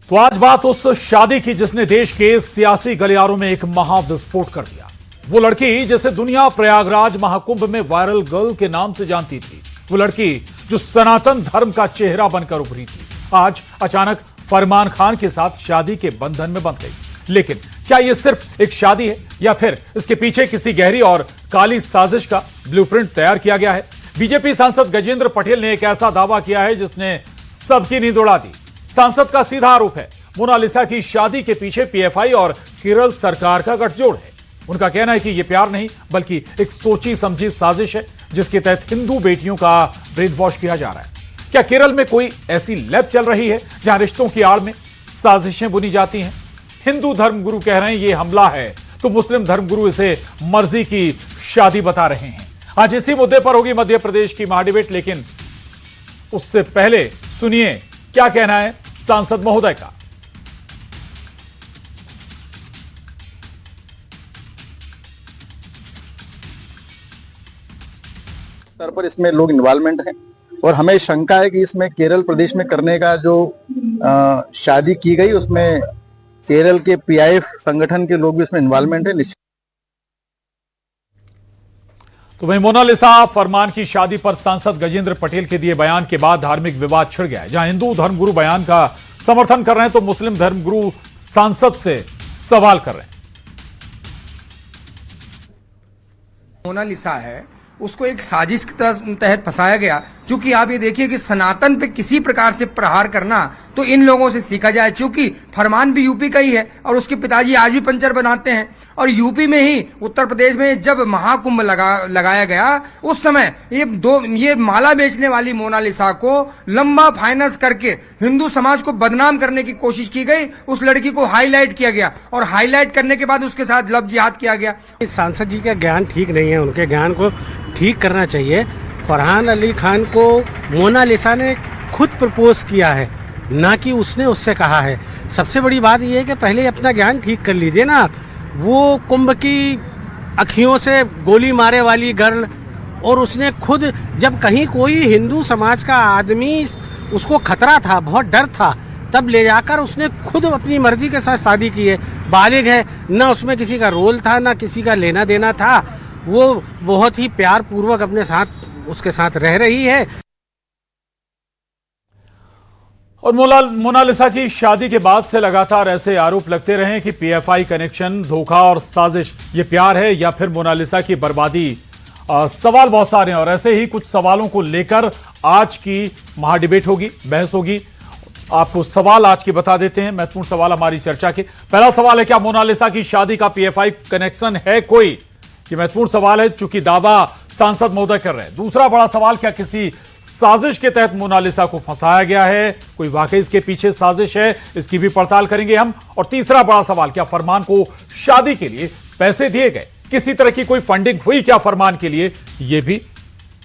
तो आज बात उस शादी की जिसने देश के सियासी गलियारों में एक महाविस्फोट कर दिया। वो लड़की जिसे दुनिया प्रयागराज महाकुंभ में वायरल गर्ल के नाम से जानती थी, वो लड़की जो सनातन धर्म का चेहरा बनकर उभरी थी, आज अचानक फरमान खान के साथ शादी के बंधन में बंध गई। लेकिन क्या यह सिर्फ एक शादी है या फिर इसके पीछे किसी गहरी और काली साजिश का ब्लूप्रिंट तैयार किया गया है? बीजेपी सांसद गजेंद्र पटेल ने एक ऐसा दावा किया है जिसने सबकी नींद उड़ा दी। सांसद का सीधा आरोप है मोनालिसा की शादी के पीछे पीएफआई और केरल सरकार का गठजोड़ है। उनका कहना है कि यह प्यार नहीं बल्कि एक सोची समझी साजिश है जिसके तहत हिंदू बेटियों का ब्रेन वॉश किया जा रहा है। क्या केरल में कोई ऐसी लैब चल रही है जहां रिश्तों की आड़ में साजिशें बुनी जाती हैं? हिंदू धर्मगुरु कह रहे हैं यह हमला है, तो मुस्लिम धर्मगुरु इसे मर्जी की शादी बता रहे हैं। आज इसी मुद्दे पर होगी मध्य प्रदेश की महाडिबेट, लेकिन उससे पहले सुनिए क्या कहना है सांसद महोदय का। स्तर पर इसमें लोग इन्वॉल्वमेंट हैं और हमें शंका है कि इसमें केरल प्रदेश में करने का जो शादी की गई उसमें केरल के पीआईएफ संगठन के लोग भी इसमें इन्वॉल्वमेंट है। तो वहीं मोनालिसा फरमान की शादी पर सांसद गजेंद्र पटेल के दिए बयान के बाद धार्मिक विवाद छिड़ गया है। जहां हिंदू धर्मगुरु बयान का समर्थन कर रहे हैं तो मुस्लिम धर्मगुरु सांसद से सवाल कर रहे हैं। मोनालिसा है, उसको एक साजिश के तहत फंसाया गया। चूंकि आप ये देखिए कि सनातन पे किसी प्रकार से प्रहार करना तो इन लोगों से सीखा जाए। चूंकि फरमान भी यूपी का ही है और उसके पिताजी आज भी पंचर बनाते हैं। और यूपी में ही उत्तर प्रदेश में जब महाकुंभ लगाया गया उस समय ये माला बेचने वाली मोनालिसा को लंबा फाइनेंस करके हिंदू समाज को बदनाम करने की कोशिश की गई। उस लड़की को हाईलाइट किया गया और हाईलाइट करने के बाद उसके साथ लव जिहाद किया गया। सांसद जी का ज्ञान ठीक नहीं है, उनके ज्ञान को ठीक करना चाहिए। फरहान अली खान को मोनालिसा ने खुद प्रपोज किया है, ना कि उसने उससे कहा है। सबसे बड़ी बात यह है कि पहले अपना ज्ञान ठीक कर लीजिए ना। वो कुंभ की अखियों से गोली मारे वाली गर्ल, और उसने खुद जब कहीं कोई हिंदू समाज का आदमी उसको खतरा था, बहुत डर था, तब ले जाकर उसने खुद अपनी मर्जी के साथ शादी की है। बालिग है, ना उसमें किसी का रोल था ना किसी का लेना देना था। वो बहुत ही प्यार पूर्वक अपने साथ उसके साथ रह रही है। और मोनालिसा की शादी के बाद से लगातार ऐसे आरोप लगते रहे कि पीएफआई कनेक्शन, धोखा और साजिश, ये प्यार है या फिर मोनालिसा की बर्बादी। सवाल बहुत सारे हैं और ऐसे ही कुछ सवालों को लेकर आज की महाडिबेट होगी, बहस होगी। आपको सवाल आज के बता देते हैं, महत्वपूर्ण सवाल हमारी चर्चा के। पहला सवाल है, क्या मोनालिसा की शादी का पीएफआई कनेक्शन है कोई? ये महत्वपूर्ण सवाल है चूंकि दावा सांसद महोदय कर रहे हैं। दूसरा बड़ा सवाल, क्या किसी साजिश के तहत मोनालिसा को फंसाया गया है? कोई वाकई इसके पीछे साजिश है? इसकी भी पड़ताल करेंगे हम। और तीसरा बड़ा सवाल, क्या फरमान को शादी के लिए पैसे दिए गए? किसी तरह की कोई फंडिंग हुई क्या फरमान के लिए? यह भी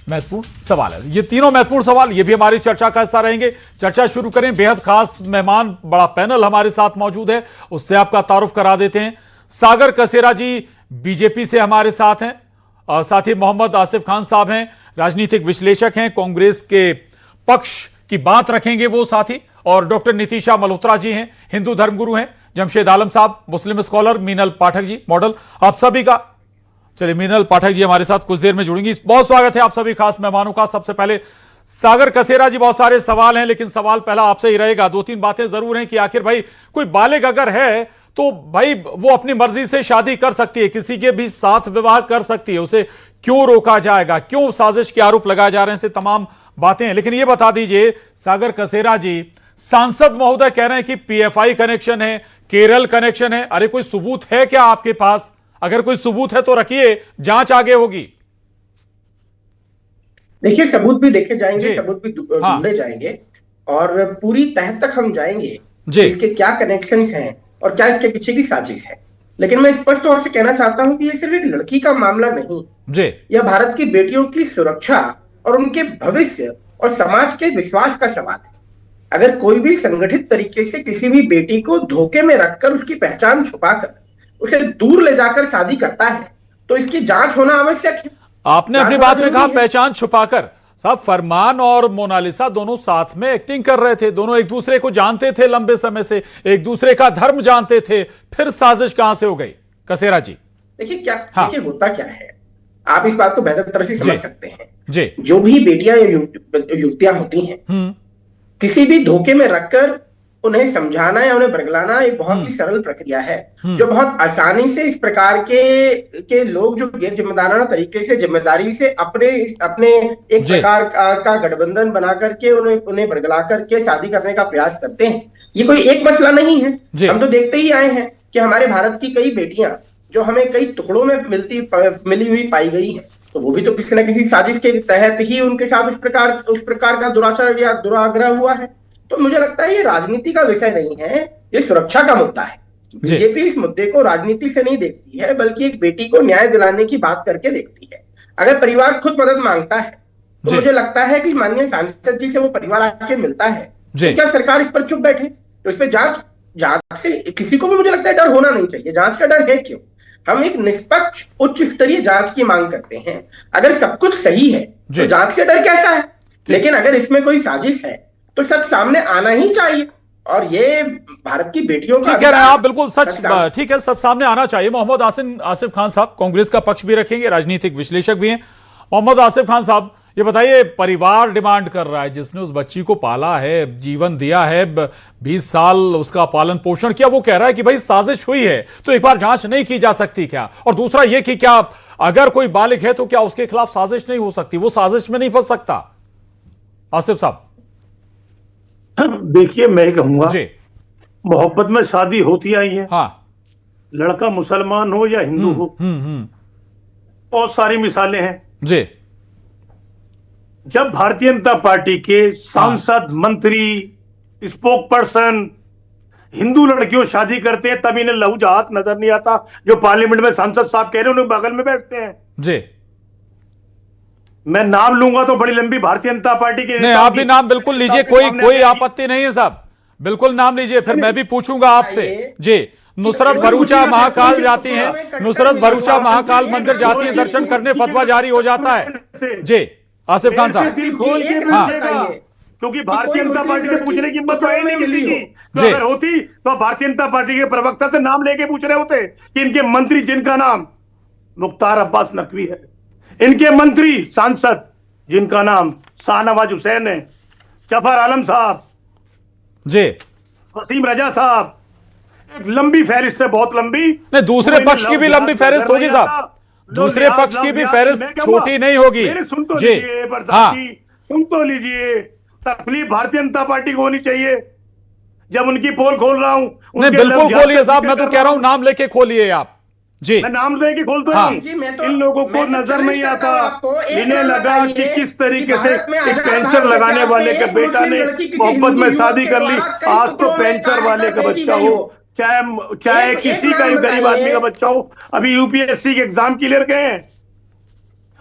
महत्वपूर्ण सवाल है। ये तीनों महत्वपूर्ण सवाल ये भी हमारी चर्चा का हिस्सा रहेंगे। चर्चा शुरू करें। बेहद खास मेहमान, बड़ा पैनल हमारे साथ मौजूद है, उससे आपका तारुफ करा देते हैं। सागर कसेरा जी बीजेपी से हमारे साथ हैं और साथ ही मोहम्मद आसिफ खान साहब हैं, राजनीतिक विश्लेषक हैं, कांग्रेस के पक्ष की बात रखेंगे वो साथी। और डॉक्टर नितिशा मल्होत्रा जी हैं, हिंदू धर्मगुरु हैं। जमशेद आलम साहब, मुस्लिम स्कॉलर। मीनल पाठक जी, मॉडल। आप सभी का, चलिए मीनल पाठक जी हमारे साथ कुछ देर में जुड़ेंगी। बहुत स्वागत है आप सभी खास मेहमानों का। सबसे पहले सागर कसेरा जी, बहुत सारे सवाल हैं लेकिन सवाल पहला आपसे ही रहेगा। दो तीन बातें जरूर हैं कि आखिर भाई कोई बालिग अगर है तो भाई वो अपनी मर्जी से शादी कर सकती है, किसी के भी साथ विवाह कर सकती है, उसे क्यों रोका जाएगा? क्यों साजिश के आरोप लगाए जा रहे हैं? से तमाम बातें हैं। लेकिन ये बता दीजिए सागर कसेरा जी, सांसद महोदय कह रहे हैं कि पीएफआई कनेक्शन है, केरल कनेक्शन है। अरे कोई सबूत है क्या आपके पास? अगर कोई सबूत है तो रखिए, जांच आगे होगी। देखिए, सबूत भी देखे जाएंगे, सबूत भी ढूंढे जाएंगे और पूरी तह तक हम जाएंगे इसके क्या कनेक्शंस हैं और क्या इसके पीछे की साजिश है। लेकिन मैं स्पष्ट तौर से कहना चाहता हूं कि ये सिर्फ एक लड़की का मामला नहीं, यह भारत की बेटियों की सुरक्षा और उनके भविष्य और समाज के विश्वास का सवाल है। अगर कोई भी संगठित तरीके से किसी भी बेटी को धोखे में रखकर उसकी पहचान छुपाकर उसे दूर ले जाकर शादी करता है तो इसकी जांच होना आवश्यक है। आपने अपनी बात में कहा पहचान छुपाकर, साहब, फरमान और मोनालिसा दोनों साथ में एक्टिंग कर रहे थे, दोनों एक दूसरे को जानते थे लंबे समय से, एक दूसरे का धर्म जानते थे, फिर साजिश कहां से हो गई? कसेरा जी देखिए क्या, हाँ। देखिए होता क्या है, आप इस बात को बेहतर तरह से समझ सकते हैं जी। जो भी बेटियां या युवतियां होती हैं, किसी भी धोखे में रखकर उन्हें समझाना या उन्हें बरगलाना एक बहुत ही सरल प्रक्रिया है, जो बहुत आसानी से इस प्रकार के लोग जो गैर जिम्मेदाराना तरीके से जिम्मेदारी से अपने एक प्रकार का गठबंधन बना करके उन्हें बरगला करके शादी करने का प्रयास करते हैं। ये कोई एक मसला नहीं है, हम तो देखते ही आए हैं कि हमारे भारत की कई बेटियां जो हमें कई टुकड़ों में मिली हुई पाई गई है, तो वो भी तो किसी न किसी साजिश के तहत ही उनके साथ उस प्रकार का दुराचार या दुराग्रह हुआ है। तो मुझे लगता है ये राजनीति का विषय नहीं है, ये सुरक्षा का मुद्दा है। बीजेपी इस मुद्दे को राजनीति से नहीं देखती है, बल्कि एक बेटी को न्याय दिलाने की बात करके देखती है। अगर परिवार खुद मदद मांगता है तो मुझे लगता है कि माननीय सांसद जी से वो परिवार आके मिलता है, तो क्या सरकार इस पर चुप बैठे? तो इस पर जांच से किसी को भी मुझे लगता है डर होना नहीं चाहिए। जांच का डर है क्यों? हम एक निष्पक्ष उच्च स्तरीय जांच की मांग करते हैं। अगर सब कुछ सही है तो जांच से डर कैसा है? लेकिन अगर इसमें कोई साजिश है तो सच सामने आना ही चाहिए, और ये भारत की बेटियों का कह रहे हैं आप, बिल्कुल सच, ठीक है, सच सामने आना चाहिए। मोहम्मद आसिफ खान साहब कांग्रेस का पक्ष भी रखेंगे, राजनीतिक विश्लेषक भी हैं। मोहम्मद आसिफ खान साहब, ये बताइए, परिवार डिमांड कर रहा है, जिसने उस बच्ची को पाला है, जीवन दिया है, 20 साल उसका पालन पोषण किया, वो कह रहा है कि भाई साजिश हुई है तो एक बार जांच नहीं की जा सकती क्या? और दूसरा ये कि क्या अगर कोई बालिग है तो क्या उसके खिलाफ साजिश नहीं हो सकती, वो साजिश में नहीं फंस सकता? आसिफ साहब देखिए, मैं कहूंगा मोहब्बत में शादी होती आई है, हाँ, लड़का मुसलमान हो या हिंदू हो, बहुत सारी मिसालें हैं जी। जब भारतीय जनता पार्टी के सांसद, मंत्री, स्पोक पर्सन हिंदू लड़कियों शादी करते हैं, तब इन्हें लहू जहाज नजर नहीं आता। जो पार्लियामेंट में सांसद साहब कह रहे हैं, उन्हें बगल में बैठते हैं जी। मैं नाम लूंगा तो बड़ी लंबी भारतीय जनता पार्टी के, नहीं, आप भी नाम बिल्कुल लीजिए, कोई आपत्ति नहीं है साहब, बिल्कुल नाम लीजिए, फिर मैं भी पूछूंगा आपसे जी। नुसरत भरूचा महाकाल जाती हैं, नुसरत भरूचा महाकाल मंदिर जाती है दर्शन करने, फतवा जारी हो जाता है जी। आसिफ खान साहब, हाँ, क्योंकि भारतीय जनता पार्टी से पूछने की हिम्मत तो नहीं मिली थी, तो अगर होती तो भारतीय जनता पार्टी के प्रवक्ता से नाम लेके पूछ रहे होते कि इनके मंत्री जिनका नाम मुख्तार अब्बास नकवी है, इनके मंत्री सांसद जिनका नाम शाहनवाज हुसैन है, जफर आलम साहब जी, वसीम रजा साहब, एक लंबी फहरिस्त है, बहुत लंबी। नहीं, दूसरे पक्ष की भी लंबी फहरिस्त होगी साहब, दूसरे पक्ष की भी फहरिस्त छोटी नहीं होगी सुन तो जी। हाँ, सुन तो लीजिए, तकलीफ भारतीय जनता पार्टी को होनी चाहिए। जब उनकी पोल खोल रहा हूं, नहीं बिल्कुल खोलिए साहब, मैं तो कह रहा हूं नाम लेके खोलिए आप जी। मैं नाम लेके खोलता हूं, इन लोगों को नजर नहीं आता, इन्हें लगा कि किस तरीके से एक पेंशन लगाने वाले के बेटा ने मोहब्बत में शादी कर ली, आज तो पेंशन वाले का बच्चा हो, चाहे किसी का गरीब आदमी का बच्चा हो। अभी यूपीएससी के एग्जाम क्लियर गए हैं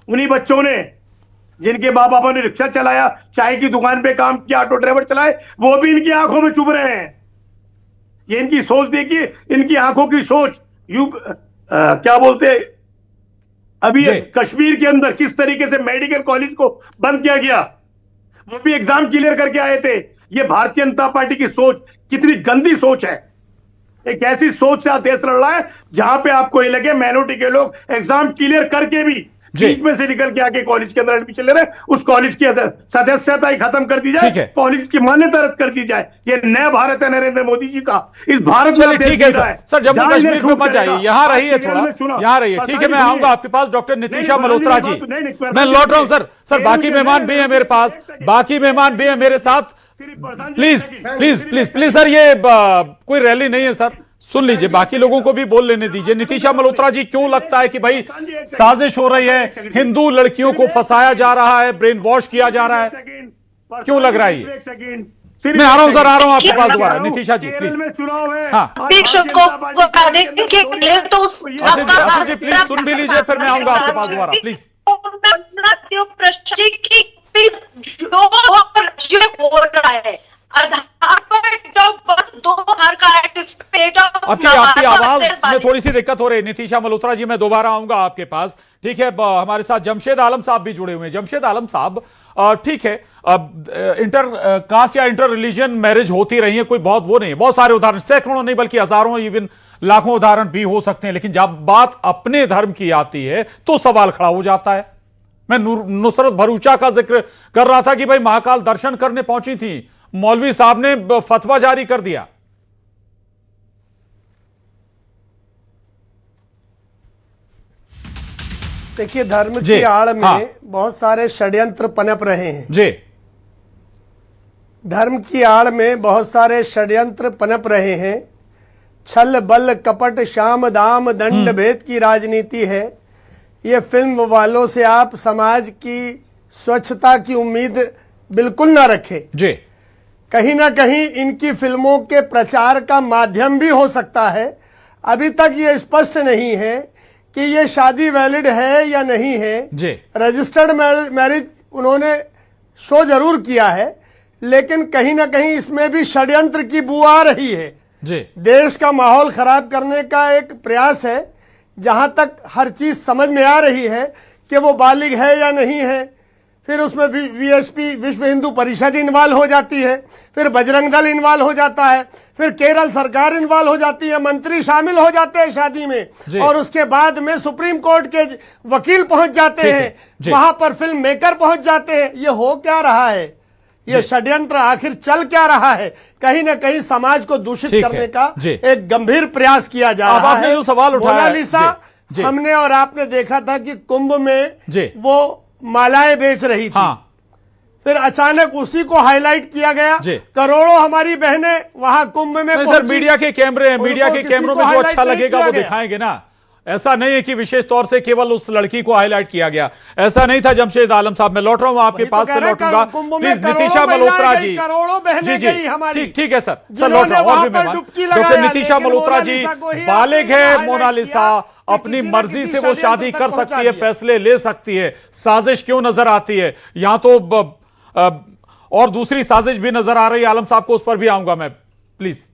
उन्हीं बच्चों ने, जिनके बाप बापा ने रिक्शा चलाया, चाय की दुकान पे काम किया, ऑटो ड्राइवर चलाए, वो भी इनकी आंखों में चुभ रहे हैं। ये इनकी सोच देखिए, इनकी आंखों की सोच। क्या बोलते हैं, अभी कश्मीर के अंदर किस तरीके से मेडिकल कॉलेज को बंद किया गया, वो भी एग्जाम क्लियर करके आए थे। ये भारतीय जनता पार्टी की सोच कितनी गंदी सोच है। एक ऐसी सोच से देश लड़ रहा है जहां पे आपको ये लगे माइनॉरिटी के लोग एग्जाम क्लियर करके भी बीच में से निकल के आके कॉलेज के अंदर एडमिशन ले रहे हैं, उस कॉलेज की सदस्यता ही खत्म कर दी जाए, कॉलेज की मान्यता रद्द कर दी जाए। ये नया भारत है नरेंद्र मोदी जी का, इस भारत में ठीक है सर, जम्मू कश्मीर में मत जाइए, यहाँ रहिए, थोड़ा यहाँ रहिए, ठीक है। मैं आऊंगा आपके पास, डॉक्टर नितिशा मल्होत्रा जी, मैं लौट रहा हूँ सर, बाकी मेहमान भी है मेरे पास, बाकी मेहमान भी है मेरे साथ, please please please please sir, ये कोई रैली नहीं है सर, सुन लीजिए, बाकी लोगों को भी बोल लेने दीजिए। नितिशा मल्होत्रा जी, क्यों लगता है कि भाई साजिश हो रही है, हिंदू लड़कियों को फंसाया जा रहा है, ब्रेन वॉश किया जा रहा है, क्यों लग रहा है ये? मैं आ रहा हूं सर, आ रहा हूं आपके पास दोबारा। नितिशा जी प्लीज, हाँ आसिफ जी प्लीज सुन भी लीजिए, फिर मैं आऊंगा आपके पास दोबारा, प्लीज। आपकी आवाज में थोड़ी सी दिक्कत हो रही है नितिशा मल्होत्रा जी, मैं दोबारा आऊंगा आपके पास, ठीक है। हमारे साथ जमशेद आलम साहब भी जुड़े हुए हैं। जमशेद आलम साहब, ठीक है, अब इंटर कास्ट या इंटर रिलीजन मैरिज होती रही है, कोई बहुत वो नहीं है, बहुत सारे उदाहरण, सैकड़ों नहीं बल्कि हजारों इवन लाखों उदाहरण भी हो सकते हैं, लेकिन जब बात अपने धर्म की आती है तो सवाल खड़ा हो जाता है। मैं नुसरत भरूचा का जिक्र कर रहा था कि भाई महाकाल दर्शन करने पहुंची थी, मौलवी साहब ने फतवा जारी कर दिया। देखिए, धर्म की आड़ में बहुत सारे षड्यंत्र पनप रहे हैं जी। धर्म की आड़ में बहुत सारे षड्यंत्र पनप रहे हैं। छल बल कपट शाम दाम दंड भेद की राजनीति है। ये फिल्म वालों से आप समाज की स्वच्छता की उम्मीद बिल्कुल ना रखें जी। कहीं ना कहीं इनकी फिल्मों के प्रचार का माध्यम भी हो सकता है। अभी तक ये स्पष्ट नहीं है कि ये शादी वैलिड है या नहीं है जी। रजिस्टर्ड मैरिज उन्होंने शो जरूर किया है, लेकिन कहीं ना कहीं इसमें भी षड्यंत्र की बू आ रही है जी। देश का माहौल खराब करने का एक प्रयास है। जहां तक हर चीज समझ में आ रही है कि वो बालिग है या नहीं है, फिर उसमें वीएसपी विश्व हिंदू परिषद इन्वॉल्व हो जाती है, फिर बजरंग दल इन्वॉल्व हो जाता है, फिर केरल सरकार इन्वॉल्व हो जाती है, मंत्री शामिल हो जाते हैं शादी में, और उसके बाद में सुप्रीम कोर्ट के वकील पहुंच जाते हैं, वहां पर फिल्म मेकर पहुंच जाते हैं। ये हो क्या रहा है? ये षड्यंत्र आखिर चल क्या रहा है? कहीं ना कहीं समाज को दूषित करने का एक गंभीर प्रयास किया जा रहा है। जो सवाल उठाया मोनालिसा हमने और आपने देखा था कि कुंभ में वो मालाएं बेच रही थी। फिर अचानक उसी को हाईलाइट किया गया। करोड़ों हमारी बहनें वहां कुंभ में सर, मीडिया के कैमरे हैं, मीडिया के कैमरों में जो अच्छा लगेगा वो दिखाएंगे ना। ऐसा नहीं है कि विशेष तौर से केवल उस लड़की को हाईलाइट किया गया, ऐसा नहीं था। जमशेद आलम साहब, मैं लौट रहा हूं आपके पास से लौटूंगा। प्लीज नितिशा मल्होत्रा जी, जी ठीक है सर, लौट रहा हूं। और भी मेहमान डॉक्टर नितिशा मल्होत्रा जी, बालिग है मोनालिसा, अपनी मर्जी से वो शादी कर सकती है, फैसले ले सकती है, साजिश क्यों नजर आती है? यहां तो और दूसरी साजिश भी नजर आ रही है आलम साहब को, उस पर भी आऊंगा मैं। प्लीज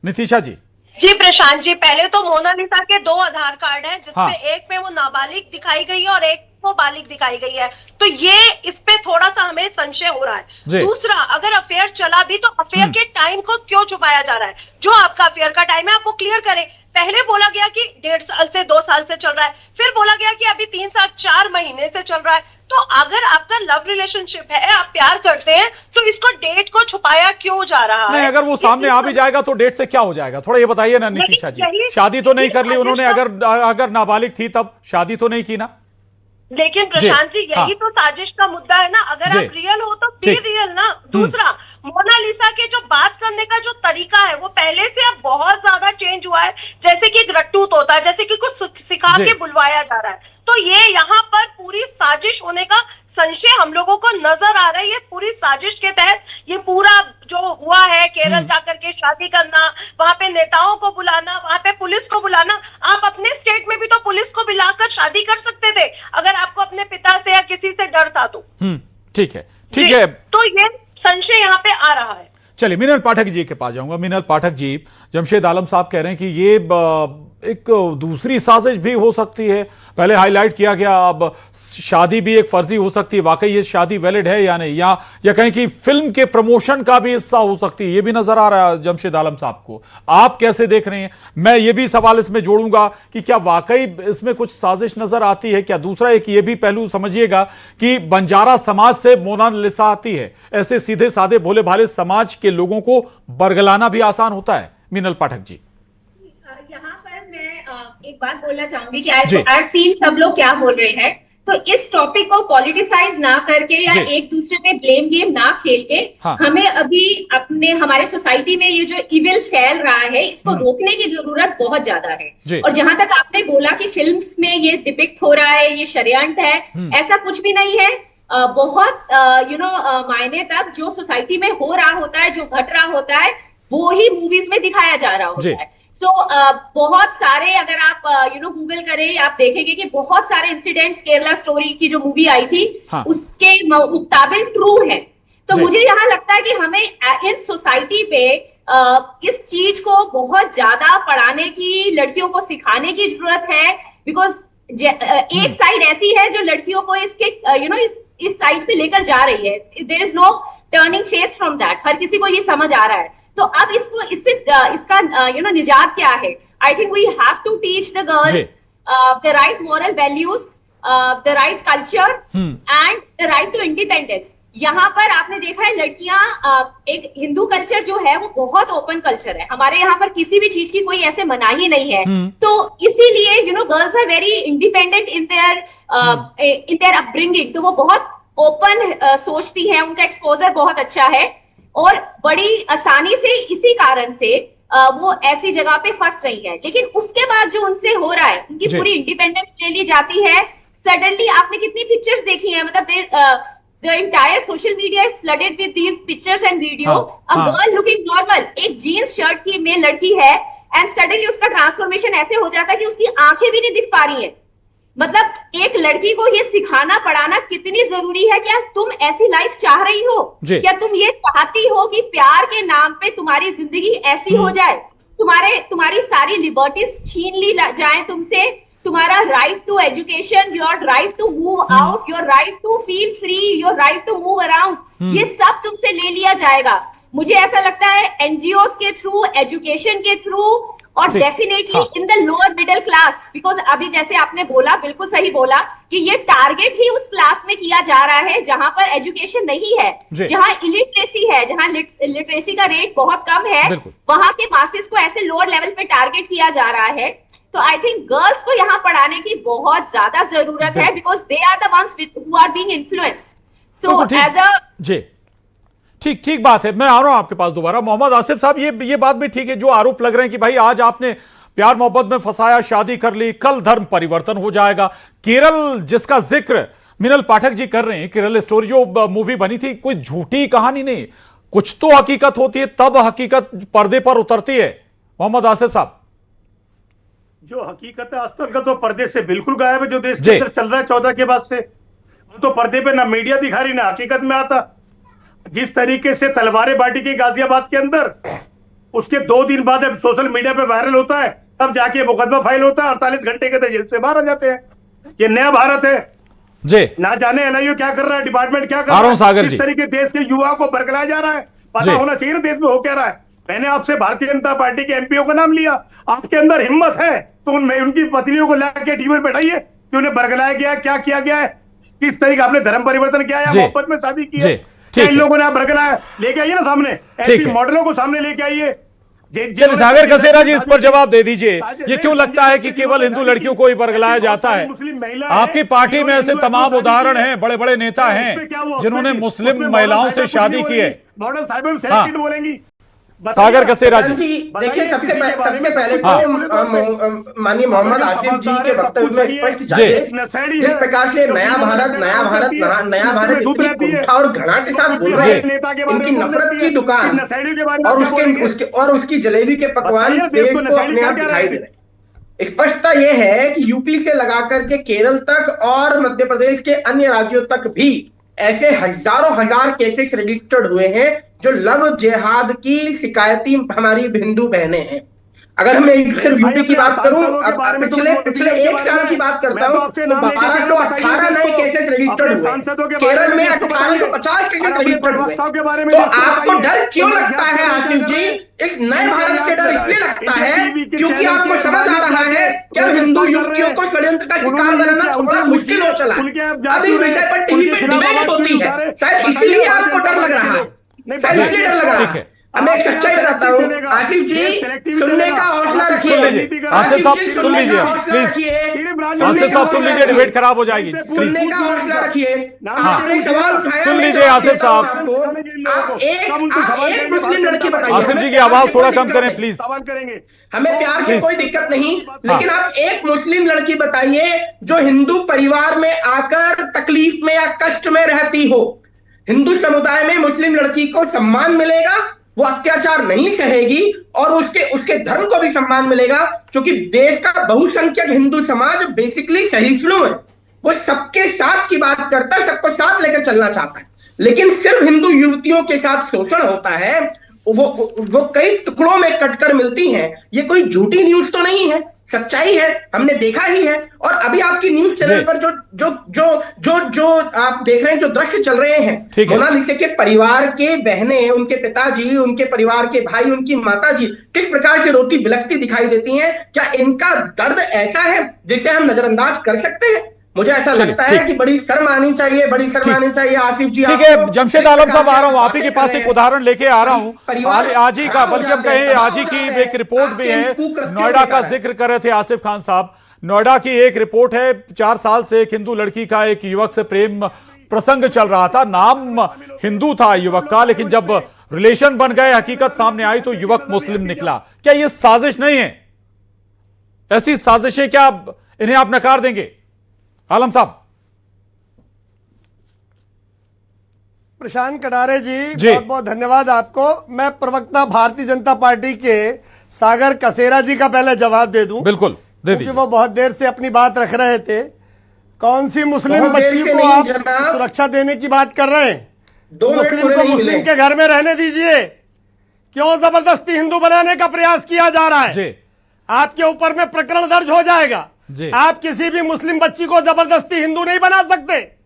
नितिशा जी। जी प्रशांत जी, पहले तो मोनालिसा के 2 आधार कार्ड हैं, जिसमें एक में वो नाबालिग दिखाई गई है और एक को बालिग दिखाई गई है, तो ये इस पे थोड़ा सा हमें संशय हो रहा है। दूसरा, अगर अफेयर चला भी तो अफेयर के टाइम को क्यों छुपाया जा रहा है? जो आपका अफेयर का टाइम है आप वो क्लियर करें। पहले बोला गया कि 1.5 साल से 2 साल से चल रहा है, फिर बोला गया कि अभी 3 साल 4 महीने से चल रहा है। तो अगर आपका लव रिलेशनशिप है, आप प्यार करते हैं, तो इसको डेट को छुपाया क्यों जा रहा है? नहीं, अगर वो सामने आ भी जाएगा तो डेट से क्या हो जाएगा? थोड़ा ये बताइए ना नितिशा जी। शादी तो नहीं कर ली उन्होंने, अगर नाबालिग थी तब शादी तो नहीं की ना। लेकिन प्रशांत जी, यही तो साजिश का मुद्दा है ना। अगर आप रियल हो तो बी रियल ना। दूसरा, मोनालिसा के जो बात करने का जो तरीका है वो पहले से अब बहुत ज्यादा चेंज हुआ है। जैसे कि एक रट्टूत होता है, जैसे कि कुछ सिखा के बुलवाया जा रहा है। तो ये यहाँ पर पूरी साजिश होने का संशय हम लोगों को नजर आ रहा है। ये पूरी साजिश के तहत ये पूरा जो हुआ है, केरल जाकर के शादी करना, वहां पे नेताओं को बुलाना, वहां पे पुलिस को बुलाना। आप अपने स्टेट में भी तो पुलिस को बुलाकर शादी कर सकते थे अगर आपको अपने पिता से या किसी से डर था तो। ठीक है, ठीक है। तो ये संशय यहाँ पे आ रहा है। चलिए, मीनल पाठक जी के पास जाऊंगा। मीनल पाठक जी, जमशेद आलम साहब कह रहे हैं कि ये एक दूसरी साजिश भी हो सकती है। पहले हाईलाइट किया गया, अब शादी भी एक फर्जी हो सकती है। वाकई ये शादी वैलिड है या नहीं, या कहीं कि फिल्म के प्रमोशन का भी हिस्सा हो सकती है, ये भी नजर आ रहा है जमशेद आलम साहब को। आप कैसे देख रहे हैं? मैं ये भी सवाल इसमें जोड़ूंगा कि क्या वाकई इसमें कुछ साजिश नजर आती है क्या? दूसरा एक ये भी पहलू समझिएगा कि बंजारा समाज से मोनालिसा आती है। ऐसे सीधे साधे भोले भाले समाज के लोगों को बरगलाना भी आसान होता है। मीनल पाठक जी, यहाँ पर मैं एक बात बोलना चाहूंगी कि आज सीन सब लोग क्या बोल रहे हैं, तो इस टॉपिक को पॉलिटिसाइज ना करके या एक दूसरे पे ब्लेम गेम ना खेल के हमें अभी हमारे सोसाइटी में ये जो इविल फैल रहा है इसको रोकने की जरूरत बहुत ज्यादा है। और जहां तक आपने बोला कि फिल्म्स में ये डिपिक्ट हो रहा है, ये षड्यंत्र है, ऐसा कुछ भी नहीं है। बहुत मायने तक जो सोसाइटी में हो रहा होता है, जो घट रहा होता है, वो ही मूवीज में दिखाया जा रहा होता है। सो बहुत सारे, अगर आप गूगल करें, आप देखेंगे कि बहुत सारे इंसिडेंट्स केरला स्टोरी की जो मूवी आई थी उसके मुताबिक ट्रू है। तो मुझे यहाँ लगता है कि हमें इन सोसाइटी पे इस चीज को बहुत ज्यादा पढ़ाने की, लड़कियों को सिखाने की जरूरत है। बिकॉज एक साइड ऐसी है जो लड़कियों को इसके इस साइड पे लेकर जा रही है। There is no turning face from that. हर किसी को ये समझ आ रहा है। तो अब इसका निजात क्या है? I think we have to teach the girls the right moral values, the right culture and the right to independence. यहाँ पर आपने देखा है लड़कियां, एक हिंदू कल्चर जो है वो बहुत ओपन कल्चर है। हमारे यहाँ पर किसी भी चीज की कोई ऐसे मनाही नहीं है। तो इसीलिए girls are very independent in their upbringing. तो वो बहुत ओपन सोचती हैं, उनका एक्सपोजर बहुत अच्छा है और बड़ी आसानी से इसी कारण से वो ऐसी जगह पे फंस रही है। लेकिन उसके बाद जो उनसे हो रहा है, उनकी पूरी इंडिपेंडेंस ले ली जाती है। सडनली आपने कितनी पिक्चर्स देखी है, मतलब the entire social media is flooded with these pictures and video. A girl looking normal, एक जीन्स शर्ट की में लड़की है and suddenly उसका ट्रांसफॉर्मेशन ऐसे हो जाता है कि उसकी आंखें भी नहीं दिख पा रही हैं। मतलब एक लड़की को ये सिखाना पढ़ाना कितनी जरूरी है। क्या तुम ऐसी लाइफ चाह रही हो? क्या तुम ये चाहती हो कि प्यार के नाम पे तुम्हारी जिंदगी ऐसी हो जाए, तुम्हारी सारी लिबर्टीज छीन ली जाए तुमसे, तुम्हारा right to education, your right to move out, your right to feel free, your right to move around, ये सब तुमसे ले लिया जाएगा। मुझे ऐसा लगता है एनजीओस के थ्रू, एजुकेशन के थ्रू और definitely in the lower middle class. Because अभी जैसे आपने बोला, बिल्कुल सही बोला कि ये टारगेट ही उस क्लास में किया जा रहा है जहां पर एजुकेशन नहीं है, जहां इलिटरेसी है, जहां लिटरेसी का रेट बहुत कम है, वहां के मासेस को ऐसे लोअर लेवल पे टारगेट किया जा रहा है। तो आई थिंक गर्ल्स को यहाँ पढ़ाने की बहुत ज्यादा जरूरत है, because they are the ones who are being influenced. So as a जी ठीक बात है। मैं आ रहा हूं आपके पास दोबारा। मोहम्मद आसिफ साहब, ये बात भी ठीक है जो आरोप लग रहे हैं कि भाई आज आपने प्यार मोहब्बत में फंसाया, शादी कर ली, कल धर्म परिवर्तन हो जाएगा। केरल जिसका जिक्र मिनल पाठक जी कर रहे हैं, केरल स्टोरी जो मूवी बनी थी, कोई झूठी कहानी नहीं, कुछ तो हकीकत होती है, तब हकीकत पर्दे पर उतरती है। मोहम्मद आसिफ साहब, जो हकीकत है आज तक तो पर्दे से बिल्कुल गायब है। जो देश के अंदर चल रहा है 14 के बाद से, वो तो पर्दे पे ना मीडिया दिखा रही, ना हकीकत में आता। जिस तरीके से तलवारें बांटी की गाजियाबाद के अंदर, उसके 2 दिन बाद जब सोशल मीडिया पे वायरल होता है, तब जाके मुकदमा फाइल होता है, 48 घंटे के अंदर जेल से बाहर आ जाते हैं। ये नया भारत है जी। ना जाने एनआईओ क्या कर रहा है, डिपार्टमेंट क्या कर रहा है, सागर किस तरीके देश के युवा को बरगलाया जा रहा है। पता होना चाहिए ना देश में हो क्या रहा है। मैंने आपसे भारतीय जनता पार्टी के एमपीओ का नाम लिया। आपके अंदर हिम्मत है तो उनकी पत्नियों को लाके टीवी पर बैठाइए कि उन्हें बरगलाया गया, क्या किया गया है, किस तरीके आपने धर्म परिवर्तन किया है, मोहब्बत में शादी की है, इन लोगों ने आप बरगलाया, लेके आइए ना सामने, ऐसी मॉडलों को सामने लेके आइए। चलिए सागर कसेरा जी, इस पर जवाब दे दीजिए। ये क्यों लगता है कि केवल हिंदू लड़कियों को ही बरगलाया जाता है? आपकी पार्टी में ऐसे तमाम उदाहरण हैं, बड़े बड़े नेता हैं जिन्होंने मुस्लिम महिलाओं से शादी की है। मॉडल साहिब बोलेंगी। सागर कसेरा जी, देखिए सबसे पहले तो माननीय मोहम्मद आसिफ जी के वक्तव्य में स्पष्ट जाहिर जिस प्रकार से नया भारत इतनी कुंठा और घृणा के साथ बोल रहे हैं, इनकी नफरत की दुकान और उसकी जलेबी के पकवान देश को अपने आप दिखाई दे रहे। स्पष्टता यह है कि यूपी से लगा करके केरल तक और मध्य प्रदेश के अन्य राज्यों तक भी ऐसे हजारों हजार केसेस रजिस्टर्ड हुए हैं जो लव जिहाद की शिकायती हमारी हिंदू बहनें हैं। अगर मैं सिर्फ यूपी की बात करूं, पिछले 1 साल की बात करता हूं तो 1218 नए केसेस रजिस्टर्ड हुए। केरल में 1850 केसेस रजिस्टर्ड हुए। तो आपको डर क्यों लगता है आसिफ जी? इस नए भारत से डर इसलिए लगता है क्योंकि आपको समझ आ रहा है कि अब हिंदू युवतियों को षड्यंत्र का शिकार बनाना थोड़ा मुश्किल हो चला। अब इस विषय पर टीवी पे डिबेट होती है, शायद इसलिए आपको डर लग रहा है, शायद इसलिए डर लग रहा है। मैं एक सच्चाई बताता हूँ आसिफ जी, सुनने का हौसला रखिए। आसिफ साहब सुन लीजिए प्लीज, आसिफ साहब सुन लीजिए, डिबेट खराब हो जाएगी। सुनने का हौसला रखिए। आपने सवाल उठाया, सुन लीजिए आसिफ साहब, एक मुस्लिम लड़की बताइए। आसिफ जी की आवाज थोड़ा कम करें प्लीज। हमें प्यार से कोई दिक्कत नहीं, लेकिन आप एक मुस्लिम लड़की बताइए जो हिंदू परिवार में आकर तकलीफ में या कष्ट में रहती हो। हिंदू समुदाय में मुस्लिम लड़की को सम्मान मिलेगा, वो अत्याचार नहीं सहेगी और उसके धर्म को भी सम्मान मिलेगा, क्योंकि देश का बहुसंख्यक हिंदू समाज बेसिकली सहिष्णु है। वो सबके साथ की बात करता है, सबको साथ लेकर चलना चाहता है। लेकिन सिर्फ हिंदू युवतियों के साथ शोषण होता है, वो कई टुकड़ों में कटकर मिलती हैं। ये कोई झूठी न्यूज तो नहीं है। सच्चाई है, हमने देखा ही है। और अभी आपकी न्यूज चैनल पर जो जो जो जो जो आप देख रहे हैं, जो दृश्य चल रहे हैं, मोनालिसा के परिवार के बहनें, उनके पिताजी, उनके परिवार के भाई, उनकी माताजी किस प्रकार से रोती बिलखती दिखाई देती हैं। क्या इनका दर्द ऐसा है जिसे हम नजरअंदाज कर सकते हैं? मुझे ऐसा लगता है कि बड़ी शर्म आनी चाहिए, बड़ी शर्म आनी चाहिए। आसिफ जी, ठीक है, जमशेद आलम साहब आ रहा हूं, आप ही के पास एक उदाहरण लेके आ रहा हूं आज ही का, बल्कि हम कहें आज ही की एक रिपोर्ट भी है। नोएडा का जिक्र कर रहे थे आसिफ खान साहब, नोएडा की एक रिपोर्ट है, 4 साल से एक हिंदू लड़की का एक युवक से प्रेम प्रसंग चल रहा था, नाम हिंदू था युवक का, लेकिन जब रिलेशन बन गए, हकीकत सामने आई तो युवक मुस्लिम निकला। क्या ये साजिश नहीं है? ऐसी साजिशें क्या इन्हें आप नकार देंगे आलम साहब? प्रशांत कटारे जी, बहुत बहुत धन्यवाद आपको। मैं प्रवक्ता भारतीय जनता पार्टी के सागर कसेरा जी का पहले जवाब दे दूं। बिल्कुल दे दीजिए। वो बहुत देर से अपनी बात रख रहे थे। कौन सी मुस्लिम बच्ची को आप सुरक्षा देने की बात कर रहे हैं? मुस्लिम को मुस्लिम के घर में रहने दीजिए। क्यों जबरदस्ती हिंदू बनाने का प्रयास किया जा रहा है? आपके ऊपर में प्रकरण दर्ज हो जाएगा। आप किसी भी मुस्लिम बच्ची को जबरदस्ती हिंदू नहीं बना सकते।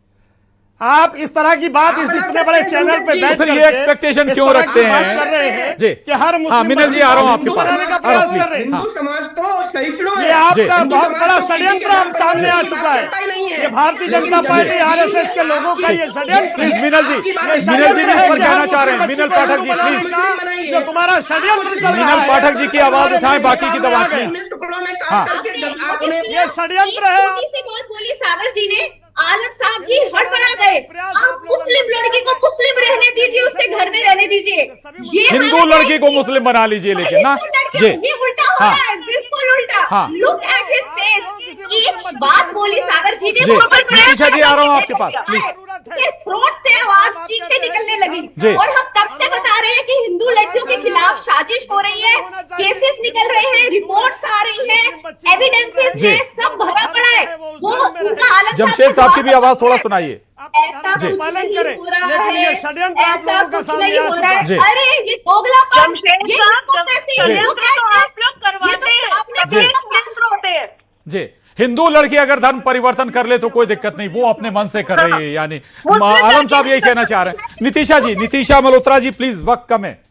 आप इस तरह की बात इतने बड़े चैनल पे बैठ कर ये एक्सपेक्टेशन क्यों रखते हैं? कर रहे हैं कि हर मुस्लिम मिनल जी आ रहा हूं आपके पास। का प्रयास कर रहे हैं। हिंदू समाज तो सहिष्णु है। ये आपका बहुत बड़ा षड्यंत्र सामने आ चुका है। ये भारतीय जनता पार्टी आरएसएस के लोगों का ये षड्यंत्र। मिनल जी इस पर कहना चाह रहे हैं। मिनल पाठक जी प्लीज, जो तुम्हारा षड्यंत्र चल रहा है। मिनल पाठक जी की आवाज उठाएं, बाकी की दबा प्लीज। ये षड्यंत्र है। बात बोली सागर जी ने, आलम साहब जी हड़बड़ा गए। आप मुस्लिम लड़की को मुस्लिम रहने दीजिए, उसके घर में रहने दीजिए। ये हिंदू लड़की को मुस्लिम बना लीजिए, लेकिन ना ये उल्टा हो रहा है, बिल्कुल उल्टा। Look at his face. एक बात बोली सागर जी ने, नितिशा जी आ रहा हूं आपके पास प्लीज। थ्रोट से आवाज चीखें निकलने लगी। और हम तब से बता रहे हैं कि हिंदू लड़कियों के खिलाफ साजिश हो रही है, केसेस निकल रहे हैं, रिपोर्ट्स आ रही हैं, एविडेंसेस है, सब भरा पड़ा है। वो उनका आलम जमशेद साहब की भी आवाज थोड़ा सुनाइए। ऐसा कुछ नहीं हो रहा है, ऐसा कुछ नहीं हो रहा है। अरे ये दोगलापन, ये आप लोग करवाते हैं। जी, हिंदू लड़की अगर धर्म परिवर्तन कर ले तो कोई दिक्कत नहीं, वो अपने मन से कर रही है। यानी आलम साहब यही कहना चाह रहे हैं। नितिशा जी, नितिशा मल्होत्रा जी प्लीज, वक्त कम है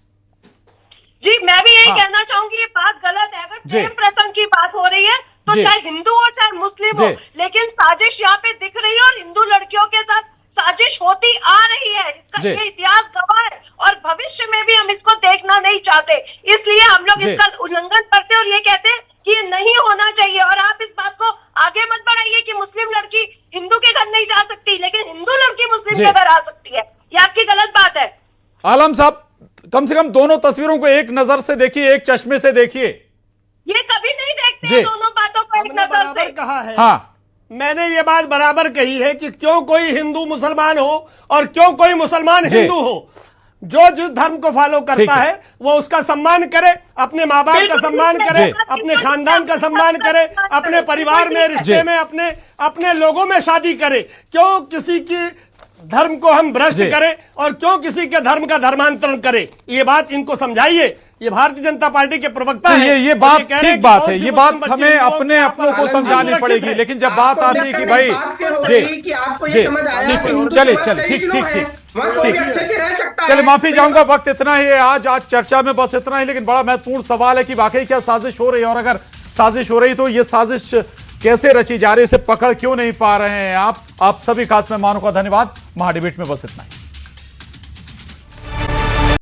जी। मैं भी यही कहना चाहूंगी, ये बात गलत है। अगर प्रेम प्रसंग की बात हो रही है तो चाहे हिंदू हो चाहे मुस्लिम हो, लेकिन साजिश यहाँ पे दिख रही है और हिंदू लड़कियों के साथ साजिश होती आ रही है। इसका ये इतिहास गवाह है और भविष्य में भी हम इसको देखना नहीं चाहते, इसलिए हम लोग इसका उल्लंघन करते और ये कहते हैं कि ये नहीं होना चाहिए। और आप इस बात को आगे मत बढ़ाइए कि मुस्लिम लड़की हिंदू के घर नहीं जा सकती, लेकिन हिंदू लड़की मुस्लिम के घर आ सकती है। ये आपकी गलत बात है। आलम साहब, कम से कम दोनों तस्वीरों को एक नजर से देखिए, एक चश्मे से देखिए। ये कभी नहीं देखते हैं दोनों बातों को एक नजर से। कहा है। हाँ, मैंने ये बात बराबर कही है कि क्यों कोई हिंदू मुसलमान हो और क्यों कोई मुसलमान हिंदू हो, जो जिस धर्म को फॉलो करता है वो उसका सम्मान करे, अपने माँ बाप का सम्मान करे, अपने खानदान का सम्मान करे, अपने परिवार में, रिश्ते में, अपने लोगों में शादी करे। क्यों किसी की धर्म को हम भ्रष्ट करें और क्यों किसी के धर्म का धर्मांतरण करें? ये बात इनको समझाइए। ये भारतीय जनता पार्टी के प्रवक्ता है। ये बात ठीक बात है, ये बात हमें अपने अपनों को समझानी पड़ेगी। लेकिन जब बात आती है कि भाई चलिए ठीक, चलिए माफी चाहूंगा, वक्त इतना ही है आज चर्चा में, बस इतना ही। लेकिन बड़ा महत्वपूर्ण सवाल है कि वाकई क्या साजिश हो रही है, और अगर साजिश हो रही तो ये साजिश कैसे रची जा रही है, इसे पकड़ क्यों नहीं पा रहे हैं आप सभी खास मेहमानों का धन्यवाद। महाडिबेट में बस इतना ही।